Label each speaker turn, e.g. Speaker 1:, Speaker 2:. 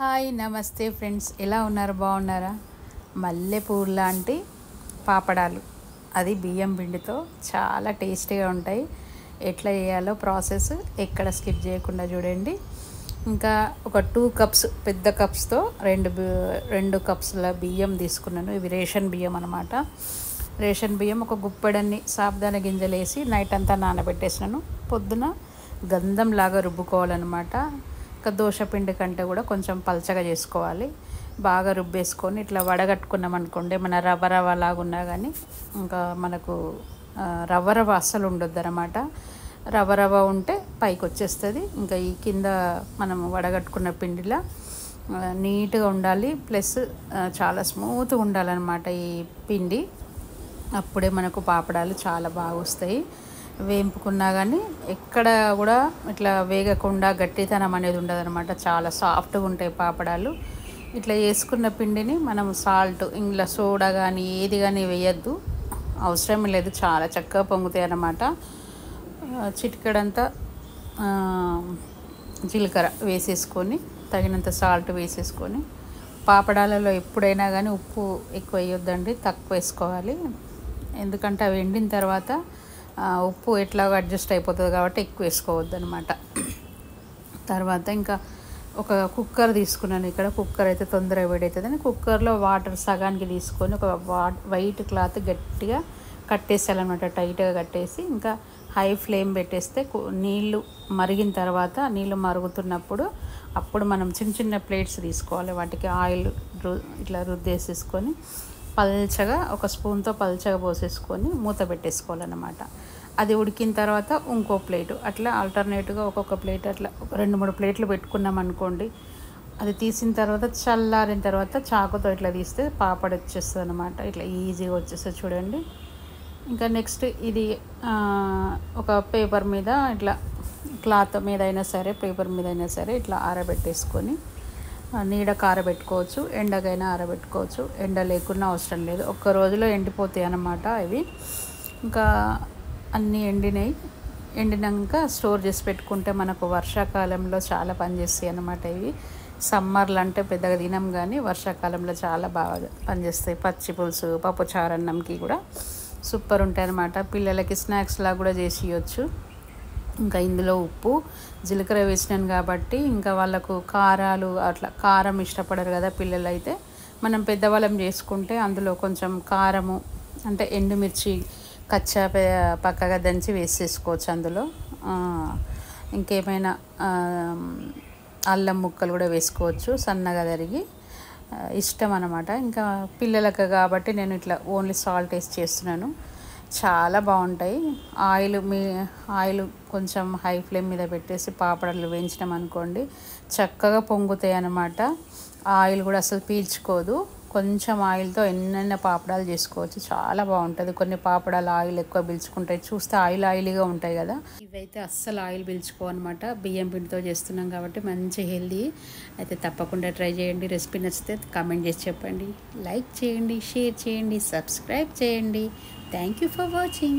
Speaker 1: Hi నమస్తే friends, ఎలా ఉన్నారు? బాగున్నారా? మల్లెపూలు లాంటి పాపడాలు, అది బియ్యం పిండితో చాలా టేస్టీగా ఉంటాయి. ఎట్లా చేయాలో ప్రాసెస్ ఎక్కడ స్కిప్ చేయకుండా చూడండి. ఇంకా ఒక 2 కప్స్ పెద్ద కప్స్తో రెండు కప్స్ల బియ్యం తీసుకున్నాను. ఇవి రేషన్ బియ్యం అనమాట. రేషన్ బియ్యం ఒక గుప్పెడన్ని సాబుదానా గింజలు వేసి నైట్ అంతా నానబెట్టేసినాను. పొద్దున గంధంలాగా రుబ్బుకోవాలన్నమాట. ఇంకా దోశపిండి కంటే కూడా కొంచెం పలచగా చేసుకోవాలి. బాగా రుబ్బేసుకొని ఇట్లా వడగట్టుకున్నాం అనుకోండి, మన రవ్వ లాగా ఉన్నా కానీ ఇంకా మనకు రవ్వ అస్సలు ఉండొద్దు అనమాట. రవ్వ ఉంటే పైకి వచ్చేస్తుంది. ఇంకా ఈ కింద మనం వడగట్టుకున్న పిండిలా నీట్గా ఉండాలి. ప్లస్ చాలా స్మూత్గా ఉండాలన్నమాట ఈ పిండి. అప్పుడే మనకు పాపడాలు చాలా బాగా వస్తాయి. వేంపుకున్నా కానీ ఎక్కడ కూడా ఇట్లా వేగకుండా గట్టితనం అనేది ఉండదు అనమాట. చాలా సాఫ్ట్గా ఉంటాయి పాపడాలు. ఇట్లా వేసుకున్న పిండిని మనం సాల్ట్, ఇంట్లో సోడా కానీ ఏది కానీ వేయద్దు, అవసరం లేదు. చాలా చక్కగా పొంగుతాయి అన్నమాట. చిటికెడంతా జీలకర్ర వేసేసుకొని తగినంత సాల్ట్ వేసేసుకొని, పాపడాలలో ఎప్పుడైనా కానీ ఉప్పు ఎక్కువ వేయొద్దండి, తక్కువ వేసుకోవాలి. ఎందుకంటే అవి ఎండిన తర్వాత ఉప్పు ఎట్లాగో అడ్జస్ట్ అయిపోతుంది కాబట్టి ఎక్కువ వేసుకోవద్దు అనమాట. తర్వాత ఇంకా ఒక కుక్కర్ తీసుకున్నాను. ఇక్కడ కుక్కర్ అయితే తొందరగా వేడవుతుందని కుక్కర్లో వాటర్ సగానికి తీసుకొని ఒక వైట్ క్లాత్ గట్టిగా కట్టేసాలన్నమాట. టైట్గా కట్టేసి ఇంకా హై ఫ్లేమ్ పెట్టేస్తే నీళ్ళు మరిగిన తర్వాత, నీళ్ళు మరుగుతున్నప్పుడు అప్పుడు మనం చిన్న చిన్న ప్లేట్స్ తీసుకోవాలి. వాటికి ఆయిల్ ఇట్లా రుద్దేసేసుకొని పల్చగా ఒక స్పూన్తో పల్చగా పోసేసుకొని మూత పెట్టేసుకోవాలన్నమాట. అది ఉడికిన తర్వాత ఇంకో ప్లేటు అట్లా ఆల్టర్నేట్గా ఒక్కొక్క ప్లేట్ అట్లా 2-3 ప్లేట్లు పెట్టుకున్నాం అనుకోండి. అది తీసిన తర్వాత చల్లారిన తర్వాత చాకుతో ఇట్లా తీస్తే పాపడ వచ్చేస్తుంది అనమాట. ఇట్లా ఈజీగా వచ్చేస్తుంది చూడండి. ఇంకా నెక్స్ట్ ఇది ఒక పేపర్ మీద ఇట్లా క్లాత్ మీద అయినా సరే, పేపర్ మీద అయినా సరే ఇట్లా ఆరబెట్టేసుకొని, నీడకు ఆరబెట్టుకోవచ్చు, ఎండకైనా ఆరబెట్టుకోవచ్చు. ఎండ లేకున్నా అవసరం లేదు, ఒక్క రోజులో ఎండిపోతాయి అన్నమాట ఇవి. ఇంకా అన్నీ ఎండినాక స్టోర్ చేసి పెట్టుకుంటే మనకు వర్షాకాలంలో చాలా పనిచేస్తాయి అన్నమాట. ఇవి సమ్మర్లు అంటే పెద్దగా తినం కానీ వర్షాకాలంలో చాలా బాగా పనిచేస్తాయి. పచ్చి పులుసు, పప్పు చారన్నంకి కూడా సూపర్ ఉంటాయి అన్నమాట. పిల్లలకి స్నాక్స్ లాగా కూడా చేసి ఇవ్వచ్చు. ఇంకా ఇందులో ఉప్పు, జీలకర్ర వేసినాను కాబట్టి ఇంకా వాళ్ళకు కారాలు అట్లా కారం ఇష్టపడరు కదా పిల్లలు. అయితే మనం పెద్దవాళ్ళం చేసుకుంటే అందులో కొంచెం కారము అంటే ఎండుమిర్చి కచ్చా పక్కగా దంచి వేసేసుకోవచ్చు అందులో. ఇంకేమైనా అల్లం ముక్కలు కూడా వేసుకోవచ్చు సన్నగా తరిగి, ఇష్టం అన్నమాట. ఇంకా పిల్లలకు కాబట్టి నేను ఇట్లా ఓన్లీ సాల్ట్ వేసి చేస్తున్నాను. చాలా బాగుంటాయి. ఆయిల్ కొంచెం హై ఫ్లేమ్ మీద పెట్టేసి పాపడాలు వేయించినాం అనుకోండి, చక్కగా పొంగుతాయి అన్నమాట. ఆయిల్ కూడా అసలు పీల్చుకోదు. కొంచెం ఆయిల్తో ఎన్నైనా పాపడాలు చేసుకోవచ్చు, చాలా బాగుంటుంది. కొన్ని పాపడాలు ఆయిల్ ఎక్కువ పీల్చుకుంటాయి, చూస్తే ఆయిలీగా ఉంటాయి కదా. ఇవైతే అస్సలు ఆయిల్ పీల్చుకోవన్నమాట. బియ్యం పిండితో చేస్తున్నాం కాబట్టి మంచి హెల్దీ. అయితే తప్పకుండా ట్రై చేయండి. రెసిపీ నచ్చితే కామెంట్ చేసి చెప్పండి, లైక్ చేయండి, షేర్ చేయండి, సబ్స్క్రైబ్ చేయండి. Thank you for watching.